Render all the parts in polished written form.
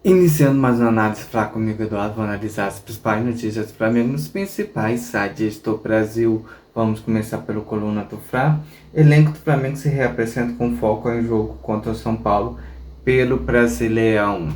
Iniciando mais uma análise fraca comigo, Eduardo, vou analisar as principais notícias do Flamengo nos principais sites do Brasil. Vamos começar pelo Coluna do Fla. Elenco do Flamengo se reapresenta com foco em jogo contra o São Paulo pelo Brasileirão.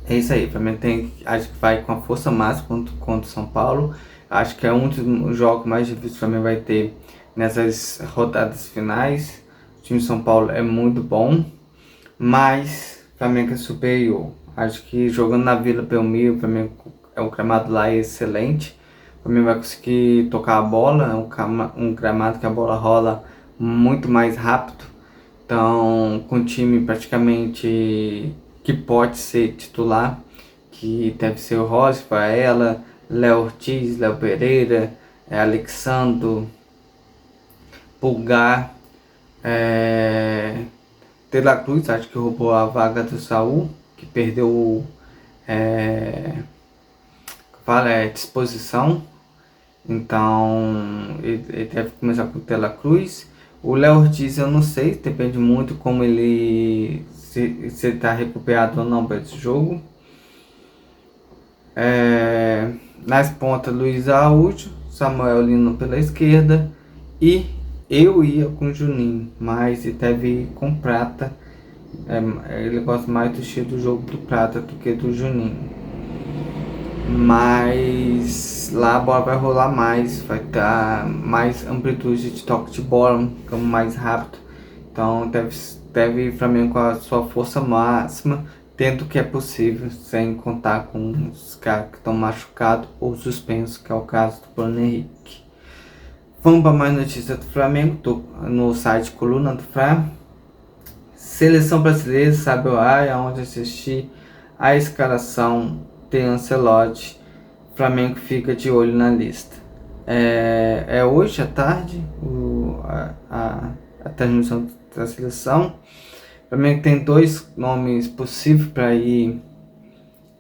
É isso aí, o Flamengo acho que vai com a força máxima contra o São Paulo. Acho que é um dos jogos mais difíceis que o Flamengo vai ter nessas rodadas finais. O time de São Paulo é muito bom, mas o Flamengo é superior. Acho que jogando na Vila Belmiro, o Flamengo, o gramado lá é excelente. O Flamengo vai conseguir tocar a bola, é um gramado que a bola rola muito mais rápido. Então, com o time praticamente que pode ser titular, que deve ser o Rossi, Varela, Léo Ortiz, Léo Pereira, Alexandro, Pulgar, De La Cruz, acho que roubou a vaga do Saul, que perdeu disposição. Então ele deve começar com o De La Cruz. O Léo Ortiz eu não sei, depende muito como ele se está recuperado ou não para esse jogo. Nas pontas, Luiz Araújo, Samuel Lino pela esquerda, e eu ia com o Juninho, mas ele deve ir com Prata. Ele gosta mais do estilo do jogo do Prata do que do Juninho. Mas lá a bola vai rolar mais, vai dar mais amplitude de toque de bola, ficando mais rápido. Então deve ir Flamengo com a sua força máxima, tendo o que é possível, sem contar com os caras que estão machucados ou suspensos, que é o caso do Bruno Henrique. Vamos para mais notícias do Flamengo, tô no site Coluna do Fla. Seleção brasileira, sabe o aonde assistir a escalação de Ancelotti. Flamengo fica de olho na lista. É hoje à tarde a transmissão da seleção. O Flamengo tem dois nomes possíveis para ir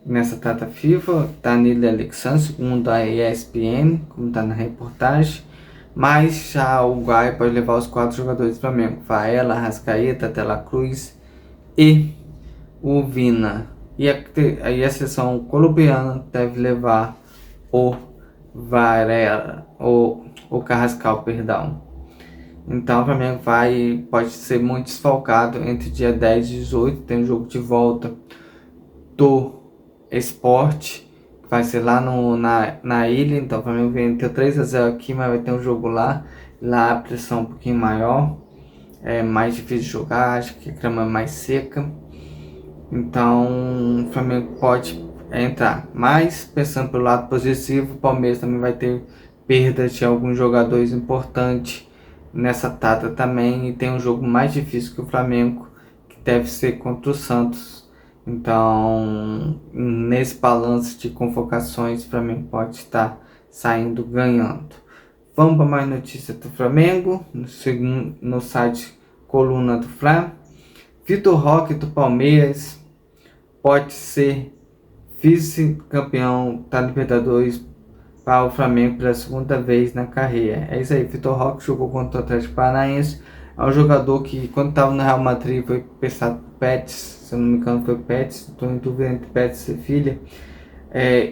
nessa data FIFA: Danilo e Alexandre, segundo a ESPN, como está na reportagem. Mas já o Uruguai pode levar os 4 jogadores do Flamengo: Varela, Arrascaeta, De La Cruz e o Vina. E a seleção colombiana deve levar o Varela, o Carrascal, perdão. Então o Flamengo pode ser muito desfalcado entre dia 10 e 18. Tem um jogo de volta do Sport, que vai ser lá na ilha. Então o Flamengo vem ter 3-0 aqui, mas vai ter um jogo lá. Lá a pressão é um pouquinho maior, é mais difícil de jogar, acho que a grama é mais seca. Então o Flamengo pode entrar. Mas pensando pelo lado positivo, o Palmeiras também vai ter perda de alguns jogadores importantes nessa data também. E tem um jogo mais difícil que o Flamengo, que deve ser contra o Santos. Então nesse balanço de convocações, o Flamengo pode estar saindo ganhando. Vamos para mais notícias do Flamengo no site Coluna do Fla. Vitor Roque do Palmeiras pode ser vice-campeão da Libertadores para o Flamengo pela segunda vez na carreira. É isso aí, Vitor Roque jogou contra o Atlético Paranaense. É um jogador que, quando estava no Real Madrid, foi pensado Pets, se eu não me engano foi Pets, estou em dúvida entre Pets e Sevilha.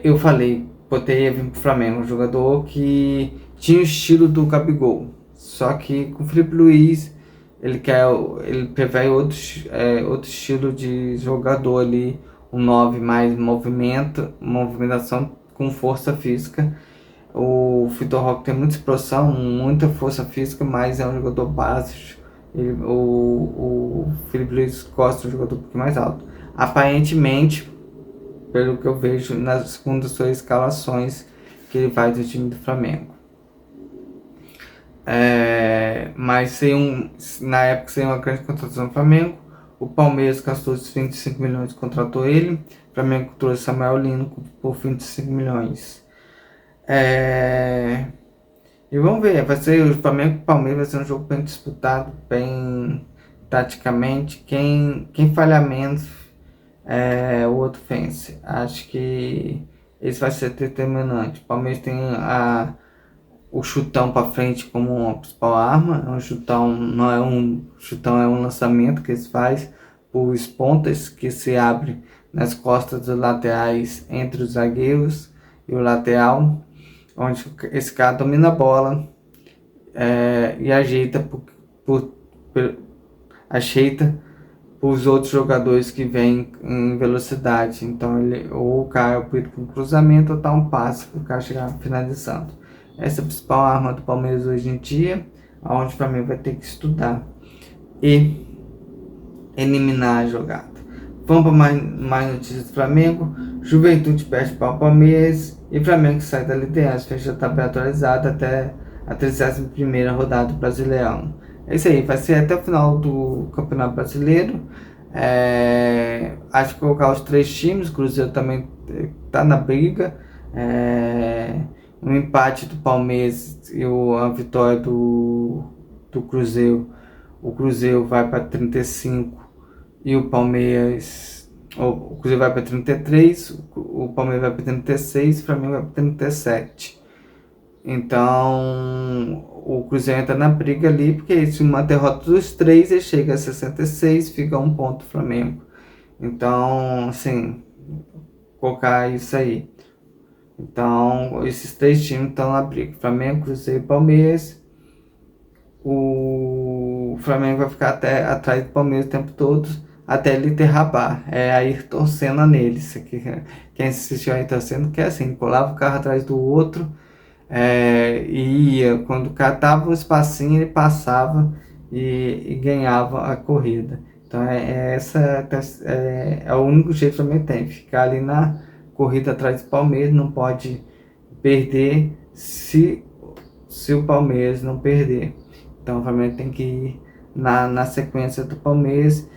Eu falei, botei vir para o Flamengo, um jogador que tinha o estilo do Gabigol, só que com o Felipe Luiz ele prefere outro estilo de jogador ali, um 9 mais movimentação com força física. O Vitor Roque tem muita explosão, muita força física, mas é um jogador básico. O Felipe Luiz gosta de um jogador um pouquinho mais alto. Aparentemente, pelo que eu vejo nas segundas suas escalações, que ele vai do time do Flamengo. Mas na época seria uma grande contratação do Flamengo. O Palmeiras gastou os 25 milhões e contratou ele. O Flamengo trouxe Samuel Lino por 25 milhões. E vamos ver, vai ser o Flamengo e o Palmeiras, vai ser um jogo bem disputado, bem taticamente. Quem falha menos, o outro vence. Acho que esse vai ser determinante. O Palmeiras tem o chutão para frente como uma principal arma. Um chutão, não é um chutão, é um lançamento que eles fazem por pontas que se abre nas costas dos laterais entre os zagueiros e o lateral, onde esse cara domina a bola e ajeita os outros jogadores que vêm em velocidade. Então ele ou cai com um cruzamento ou dá um passe para o cara chegar finalizando. Essa é a principal arma do Palmeiras hoje em dia, onde o Flamengo vai ter que estudar e eliminar a jogada. Vamos para mais notícias do Flamengo. Juventude perde para o Palmeiras e Flamengo sai da liderança, fecha a tabela atualizada até a 31ª rodada do Brasileirão. É isso aí, vai ser até o final do Campeonato Brasileiro. Acho que colocar os 3 times, o Cruzeiro também está na briga. O empate do Palmeiras e a vitória do Cruzeiro. O Cruzeiro vai para 35 e o Palmeiras. O Cruzeiro vai para 33, o Palmeiras vai para 36 e o Flamengo vai para 37. Então o Cruzeiro entra na briga ali, porque se uma derrota dos 3, ele chega a 66, fica 1 ponto o Flamengo. Então, assim, colocar isso aí. Então, esses 3 times estão na briga: Flamengo, Cruzeiro e Palmeiras. O Flamengo vai ficar até atrás do Palmeiras o tempo todo, até ele derrabar. Aí torcendo neles. Quem assistiu aí torcendo, que é assim, colava o carro atrás do outro. E ia, quando catava um espacinho, ele passava e ganhava a corrida. Então é o único jeito que o Flamengo tem, ficar ali na corrida atrás do Palmeiras, não pode perder se o Palmeiras não perder. Então o Flamengo tem que ir na sequência do Palmeiras.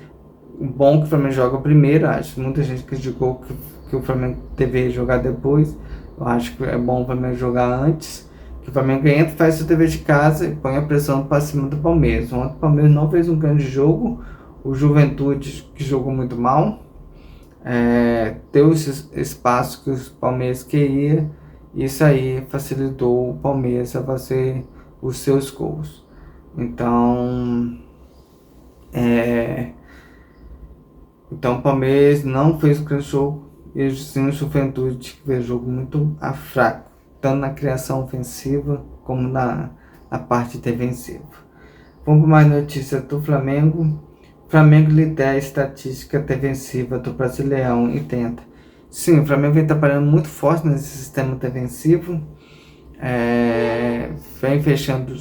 O bom é que o Flamengo joga primeiro, acho. Muita gente criticou que o Flamengo deveria jogar depois. Eu acho que é bom o Flamengo jogar antes, que o Flamengo entra, faz seu dever de casa e põe a pressão para cima do Palmeiras. Ontem o Palmeiras não fez um grande jogo, o Juventude, que jogou muito mal, deu esse espaço que o Palmeiras queria, e isso aí facilitou o Palmeiras a fazer os seus gols. Então, o Palmeiras não fez um grande jogo. E sim, o Juventude fez um jogo muito fraco, tanto na criação ofensiva como na parte defensiva. Vamos para mais notícias do Flamengo. O Flamengo lidera a estatística defensiva do Brasileirão e tenta. Sim, o Flamengo vem trabalhando muito forte nesse sistema defensivo. Vem fechando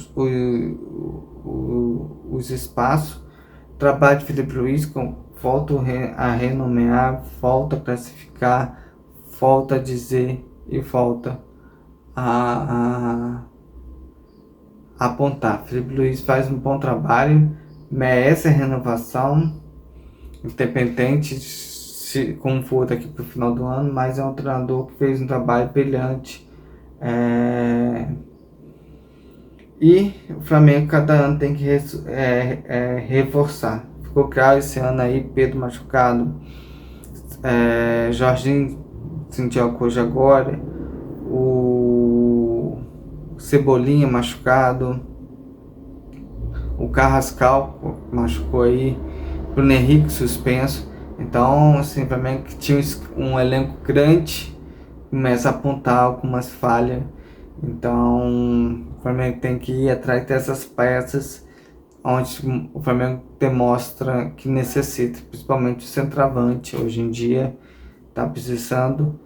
os espaços. Trabalho de Felipe Luiz volta a renomear, volta a classificar, volta a dizer e volta a apontar. Felipe Luiz faz um bom trabalho, merece a renovação, independente como for daqui para o final do ano, mas é um treinador que fez um trabalho brilhante. E o Flamengo cada ano tem que reforçar. Ficou claro esse ano aí: Pedro machucado, Jorginho sentiu a coisa agora, o Cebolinha machucado, o Carrascal machucou aí, Bruno Henrique suspenso. Então, assim, o Flamengo que tinha um elenco grande começa a apontar algumas falhas. Então o Flamengo tem que ir atrás dessas peças onde o Flamengo demonstra que necessita, principalmente o centroavante. Hoje em dia está precisando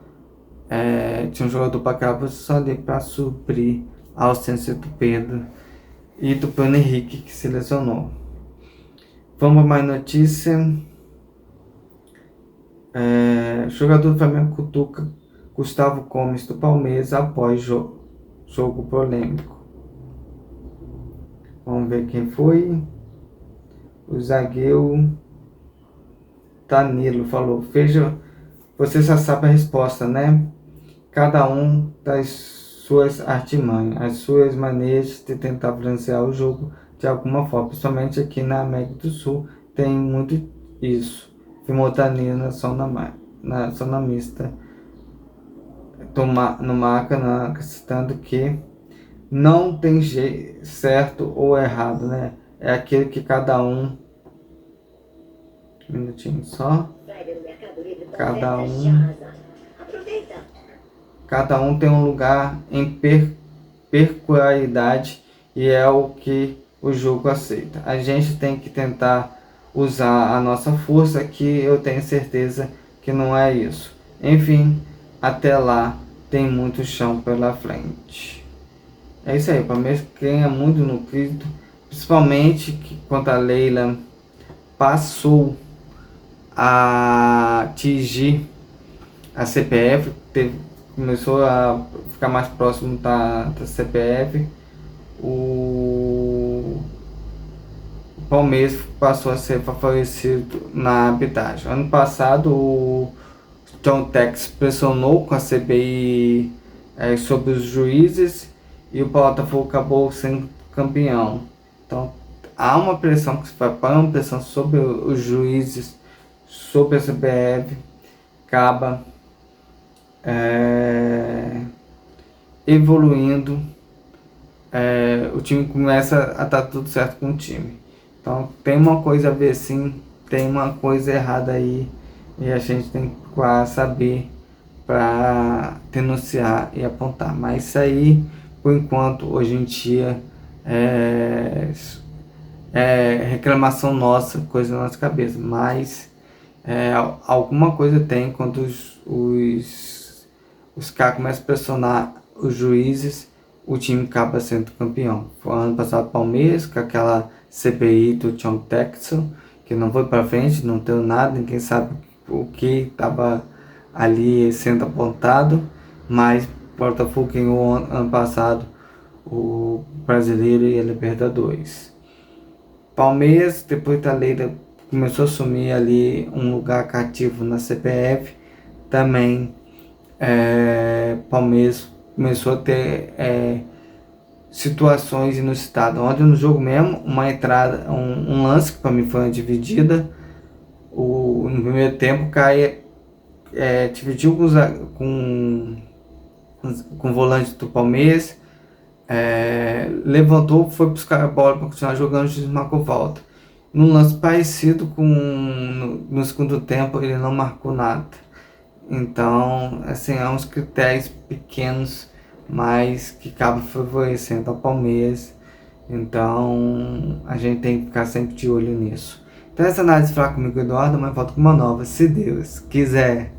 de um jogador para cá só ali para suprir a ausência do Pedro e do Bruno Henrique, que se lesionou. Vamos a mais notícia. Jogador do Flamengo cutuca Gustavo Gomes do Palmeiras após jogo polêmico. Vamos ver quem foi. O zagueiro Danilo falou: Veja, você já sabe a resposta, né? Cada um das suas artimanhas, as suas maneiras de tentar balancear o jogo de alguma forma. Principalmente aqui na América do Sul tem muito isso. Filmou Danilo na zona mista. No Maracanã, citando que não tem jeito certo ou errado, né? É aquele que cada um. Um minutinho só. cada um tem um lugar em peculiaridade e é o que o jogo aceita. A gente tem que tentar usar a nossa força, que eu tenho certeza que não é isso. Enfim, até lá tem muito chão pela frente. É isso aí, para mim ganha muito no cripto, principalmente que quando a Leila passou a atingir a CPF, começou a ficar mais próximo da CPF, o Palmeiras passou a ser favorecido na arbitragem. Ano passado, o John Tex pressionou com a CBI sobre os juízes e o Botafogo acabou sendo campeão. Então, há uma pressão que se vai para uma pressão sobre os juízes, sobre a CBF, acaba evoluindo, o time começa a estar tudo certo com o time. Então tem uma coisa a ver sim, tem uma coisa errada aí e a gente tem que procurar saber para denunciar e apontar. Mas isso aí, por enquanto, hoje em dia é reclamação nossa, coisa na nossa cabeça, mas alguma coisa tem quando os caras começam a pressionar os juízes, o time acaba sendo campeão. Foi ano passado Palmeiras, com aquela CPI do John Texel, que não foi para frente, não deu nada, ninguém sabe o que estava ali sendo apontado, mas o Botafogo ganhou ano passado o Brasileiro e a Libertadores. Palmeiras, depois da Leila, começou a assumir ali um lugar cativo na CPF, também Palmeiras começou a ter situações inusitadas. Ontem no jogo mesmo, uma entrada, um lance que para mim foi uma dividida. No primeiro tempo, o Caio dividiu com o volante do Palmeiras, levantou, foi buscar a bola para continuar jogando, o juiz marcou falta. Num lance parecido no segundo tempo, ele não marcou nada. Então, assim, há uns critérios pequenos, mas que acabam favorecendo ao Palmeiras. Então, a gente tem que ficar sempre de olho nisso. Então, essa análise fraca comigo, Eduardo, mas volto com uma nova, se Deus quiser.